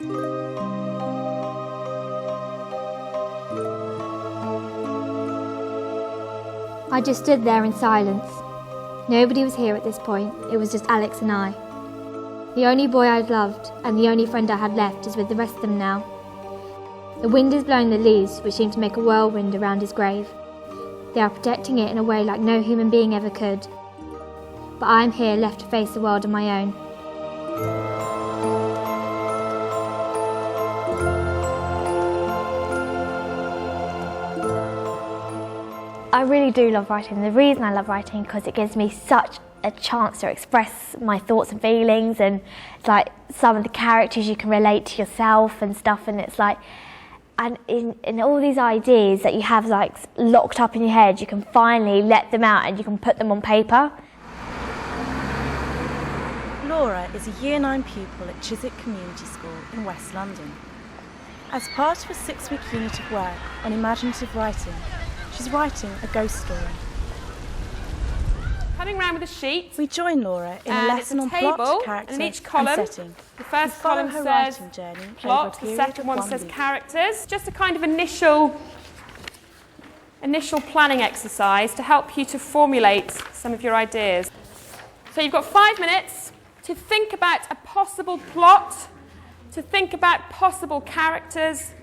I just stood there in silence. Nobody was here at this point, it was just Alex and I. The only boy I'd loved and the only friend I had left is with the rest of them now. The wind is blowing the leaves, which seem to make a whirlwind around his grave. They are protecting it in a way like no human being ever could. But I am here left to face the world on my own. I really do love writing. The reason I love writing is because it gives me such a chance to express my thoughts and feelings, and it's like some of the characters you can relate to yourself and stuff, and it's like, and in all these ideas that you have like locked up in your head, you can finally let them out and you can put them on paper. Laura is a Year 9 pupil at Chiswick Community School in West London. As part of a 6-week unit of work on imaginative writing, she's writing a ghost story. Coming round with a sheet. We join Laura in a lesson on plot, character, and in each column, and setting. the first column says plot, the second one says characters. Just a kind of initial planning exercise to help you to formulate some of your ideas. So you've got 5 minutes to think about a possible plot, to think about possible characters,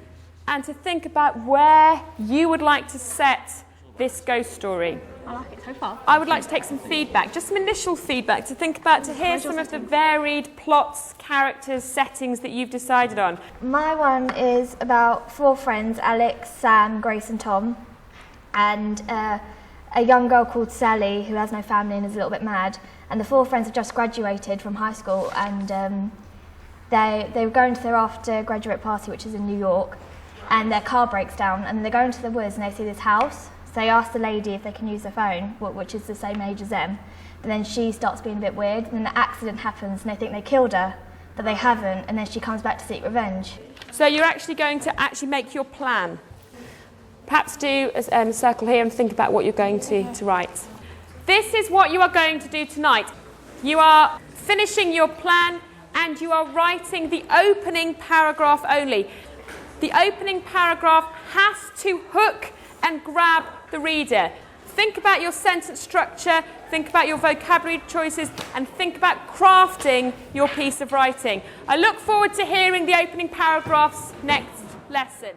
and to think about where you would like to set this ghost story. I like it so far. I would like to take some feedback, just some initial feedback, to think about, to hear some of the varied plots, characters, settings that you've decided on. My one is about 4 friends, Alex, Sam, Grace and Tom, and a young girl called Sally who has no family and is a little bit mad. And the 4 friends have just graduated from high school, and they were going to their after graduate party, which is in New York, and their car breaks down, and they go into the woods and they see this house. So they ask the lady if they can use their phone, which is the same age as them, but then she starts being a bit weird, and then the accident happens and they think they killed her, but they haven't, and then she comes back to seek revenge. So you're actually going to make your plan. Perhaps do a circle here and think about what you're going to write. This is what you are going to do tonight. You are finishing your plan and you are writing the opening paragraph only. The opening paragraph has to hook and grab the reader. Think about your sentence structure, think about your vocabulary choices, and think about crafting your piece of writing. I look forward to hearing the opening paragraphs next lesson.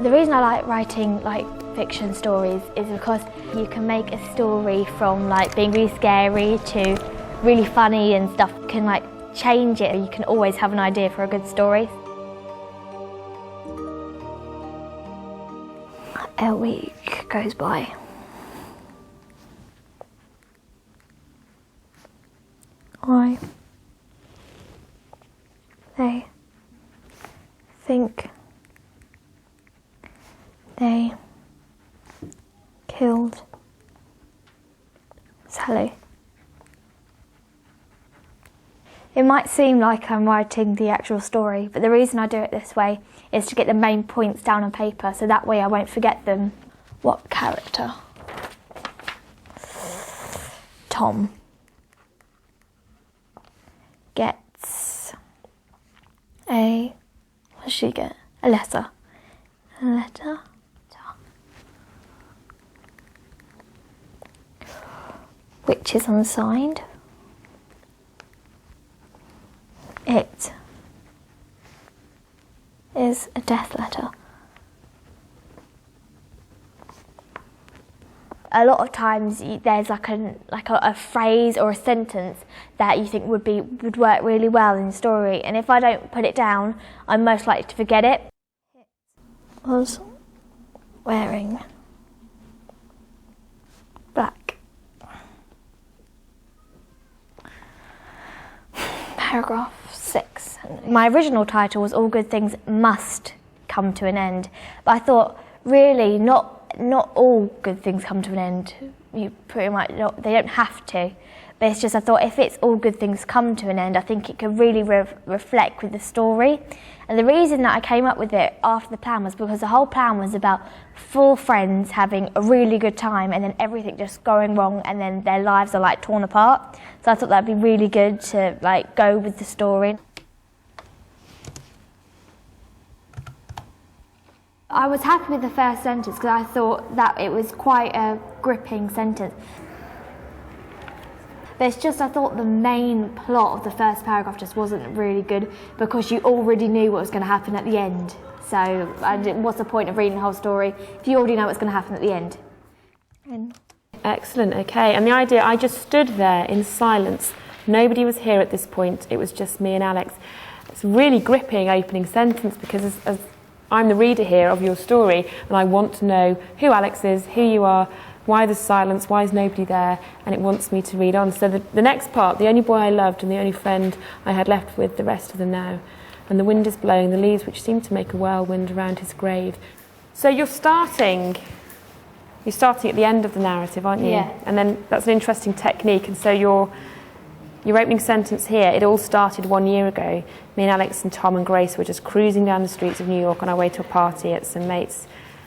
The reason I like writing fiction stories is because you can make a story from being really scary to really funny and stuff. You can change it. You can always have an idea for a good story. A week goes by. They think they killed Sally. It might seem like I'm writing the actual story, but the reason I do it this way is to get the main points down on paper, so that way I won't forget them. What character? Tom gets what does she get? A letter. A letter? Which is unsigned. It is a death letter. A lot of times there's a phrase or a sentence that you think would work really well in the story, and if I don't put it down, I'm most likely to forget it. It was wearing black. Paragraph 6. My original title was All Good Things Must Come to an End, but I thought really not all good things come to an end. You pretty much they don't have to, But it's just, I thought if it's all good things come to an end, I think it could really reflect with the story. And the reason that I came up with it after the plan was because the whole plan was about 4 friends having a really good time and then everything just going wrong and then their lives are like torn apart. So I thought that'd be really good to like go with the story. I was happy with the first sentence because I thought that it was quite a gripping sentence. But it's just, I thought the main plot of the first paragraph just wasn't really good because you already knew what was going to happen at the end. So what's the point of reading the whole story if you already know what's going to happen at the end? Excellent, okay. And the idea, I just stood there in silence. Nobody was here at this point. It was just me and Alex. It's a really gripping opening sentence because as I'm the reader here of your story and I want to know who Alex is, who you are, why there's silence, why is nobody there, and it wants me to read on. So the next part, the only boy I loved and the only friend I had left with the rest of them now. And the wind is blowing the leaves which seem to make a whirlwind around his grave. So you're starting at the end of the narrative, aren't you? Yeah. And then that's an interesting technique. And so your opening sentence here, it all started 1 year ago. Me and Alex and Tom and Grace were just cruising down the streets of New York on our way to a party at some mates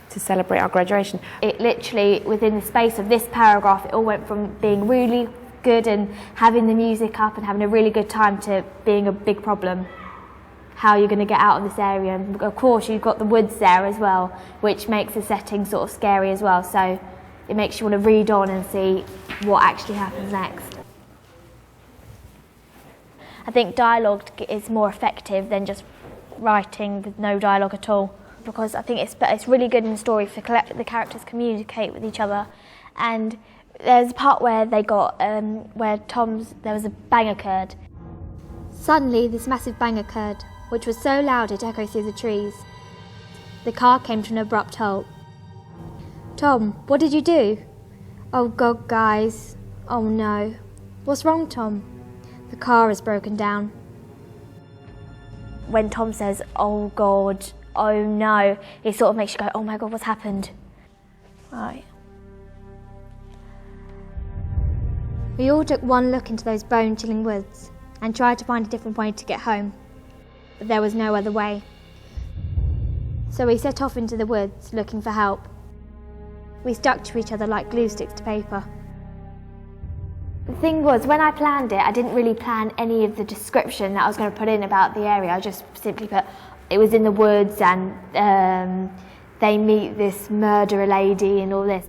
to celebrate our graduation. It literally, within the space of this paragraph, it all went from being really good and having the music up and having a really good time to being a big problem. How you're going to get out of this area. And of course, you've got the woods there as well, which makes the setting sort of scary as well. So it makes you want to read on and see what actually happens next. I think dialogue is more effective than just writing with no dialogue at all. Because I think it's really good in the story for the characters communicate with each other. And there's a part where they got, there was a bang occurred. Suddenly, this massive bang occurred, which was so loud it echoed through the trees. The car came to an abrupt halt. Tom, what did you do? Oh God, guys. Oh no. What's wrong, Tom? The car is broken down. When Tom says, oh God, oh no, it sort of makes you go, oh my God, what's happened? Right. We all took one look into those bone-chilling woods and tried to find a different way to get home, but there was no other way. So we set off into the woods looking for help. We stuck to each other like glue sticks to paper. The thing was, when I planned it, I didn't really plan any of the description that I was going to put in about the area. I just simply put, it was in the woods and they meet this murderer lady and all this.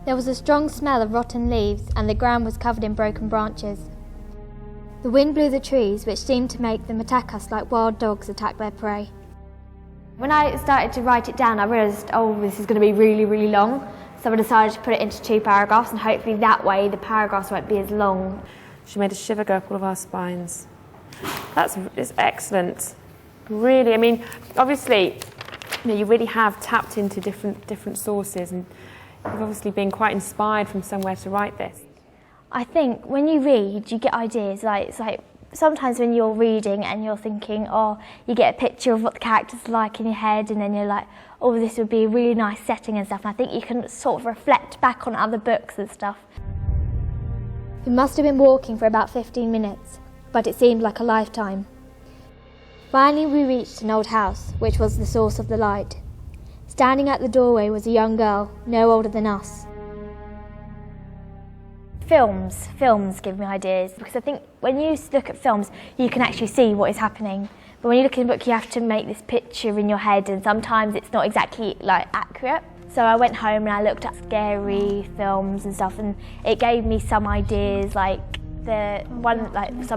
There was a strong smell of rotten leaves and the ground was covered in broken branches. The wind blew the trees, which seemed to make them attack us like wild dogs attack their prey. When I started to write it down, I realised, oh, this is going to be really, really long. So I decided to put it into 2 paragraphs, and hopefully that way the paragraphs won't be as long. She made a shiver go up all of our spines. It's excellent. Really, I mean, obviously, you really have tapped into different sources, and you've obviously been quite inspired from somewhere to write this. I think when you read, you get ideas. It's like sometimes when you're reading and you're thinking, oh, you get a picture of what the characters are like in your head, and then you're like, oh, this would be a really nice setting and stuff. And I think you can sort of reflect back on other books and stuff. We must have been walking for about 15 minutes, but it seemed like a lifetime. Finally, we reached an old house, which was the source of the light. Standing at the doorway was a young girl, no older than us. Films give me ideas, because I think when you look at films, you can actually see what is happening. But when you look in a book, you have to make this picture in your head, and sometimes it's not exactly accurate. So I went home and I looked at scary films and stuff, and it gave me some ideas. Some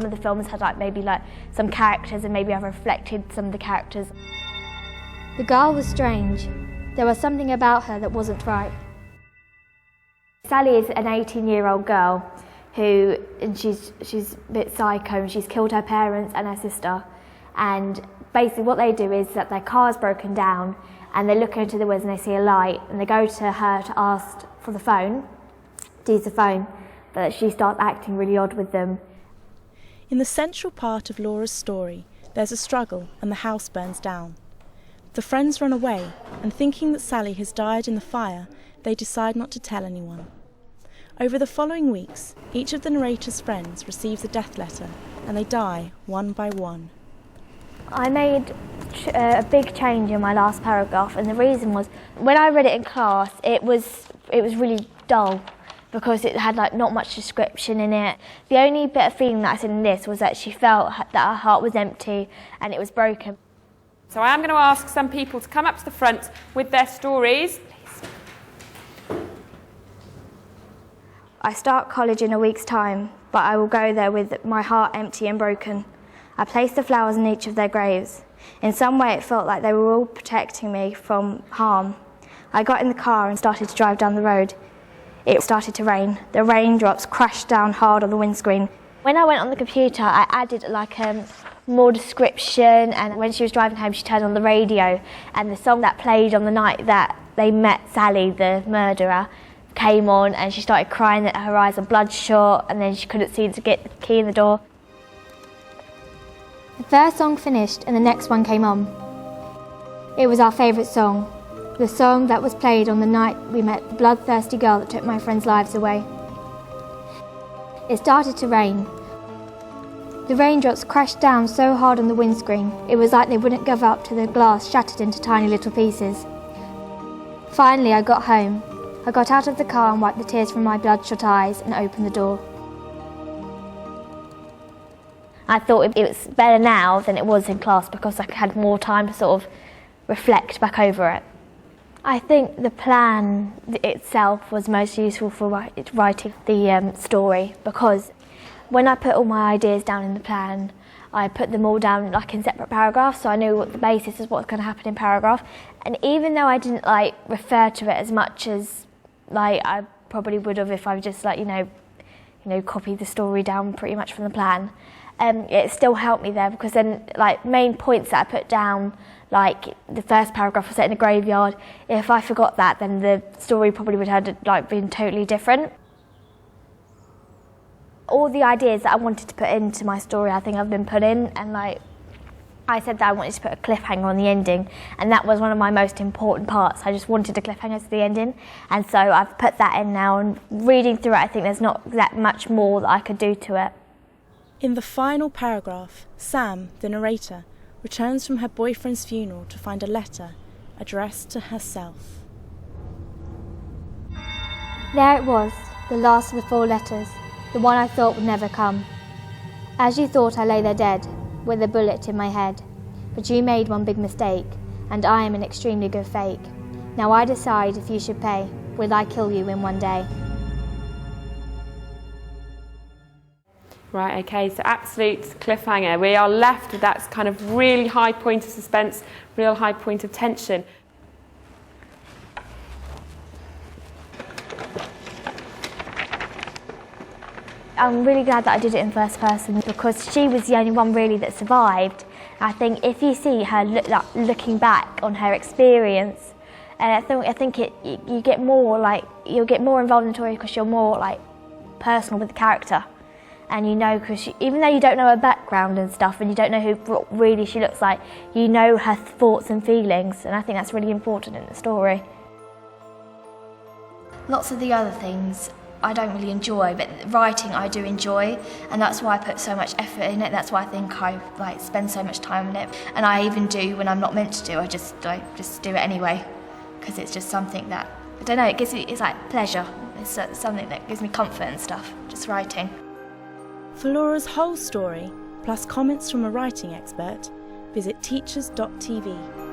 of the films had maybe some characters, and maybe I've reflected some of the characters. The girl was strange. There was something about her that wasn't right. Sally is an 18-year-old girl and she's a bit psycho, and she's killed her parents and her sister. And basically what they do is that their car's broken down, and they look into the woods and they see a light, and they go to her to ask for the phone, to use the phone, but she starts acting really odd with them. In the central part of Laura's story, there's a struggle and the house burns down. The friends run away, and thinking that Sally has died in the fire, they decide not to tell anyone. Over the following weeks, each of the narrator's friends receives a death letter and they die one by one. I made a big change in my last paragraph, and the reason was when I read it in class it was really dull because it had not much description in it. The only bit of feeling that I said in this was that she felt that her heart was empty and it was broken. So I am going to ask some people to come up to the front with their stories. I start college in a week's time, but I will go there with my heart empty and broken. I placed the flowers in each of their graves. In some way it felt like they were all protecting me from harm. I got in the car and started to drive down the road. It started to rain. The raindrops crashed down hard on the windscreen. When I went on the computer I added more description, and when she was driving home she turned on the radio and the song that played on the night that they met Sally, the murderer, came on, and she started crying that her eyes were bloodshot and then she couldn't see to get the key in the door. The first song finished and the next one came on. It was our favourite song, the song that was played on the night we met the bloodthirsty girl that took my friends' lives away. It started to rain. The raindrops crashed down so hard on the windscreen, it was like they wouldn't give up till the glass shattered into tiny little pieces. Finally I got home. I got out of the car and wiped the tears from my bloodshot eyes and opened the door. I thought it was better now than it was in class because I had more time to sort of reflect back over it. I think the plan itself was most useful for writing the story, because when I put all my ideas down in the plan, I put them all down in separate paragraphs, so I knew what the basis is what's going to happen in paragraph. And even though I didn't refer to it as much as I probably would have if I just copied the story down pretty much from the plan, it still helped me there, because then main points that I put down, the first paragraph was set in a graveyard. If I forgot that, then the story probably would have been totally different. All the ideas that I wanted to put into my story I think I've been put in, and I said that I wanted to put a cliffhanger on the ending, and that was one of my most important parts. I just wanted a cliffhanger to the ending, and so I've put that in now, and reading through it I think there's not that much more that I could do to it. In the final paragraph, Sam, the narrator, returns from her boyfriend's funeral to find a letter addressed to herself. There it was, the last of the 4 letters, the one I thought would never come. As you thought, I lay there dead, with a bullet in my head. But you made one big mistake, and I am an extremely good fake. Now I decide if you should pay, will I kill you in one day? Right, okay, so absolute cliffhanger. We are left with that kind of really high point of suspense, real high point of tension. I'm really glad that I did it in first person, because she was the only one really that survived. I think if you see her looking back on her experience, and I think you get more you'll get more involved in the story because you're more personal with the character, and because even though you don't know her background and stuff, and you don't know what really she looks like, you know her thoughts and feelings, and I think that's really important in the story. Lots of the other things I don't really enjoy, but writing I do enjoy, and that's why I put so much effort in it. That's why I think I spend so much time in it, and I even do when I'm not meant to do. I just do it anyway, because it's just something that I don't know. It's like pleasure. It's something that gives me comfort and stuff. Just writing. For Laura's whole story, plus comments from a writing expert, visit teachers.tv.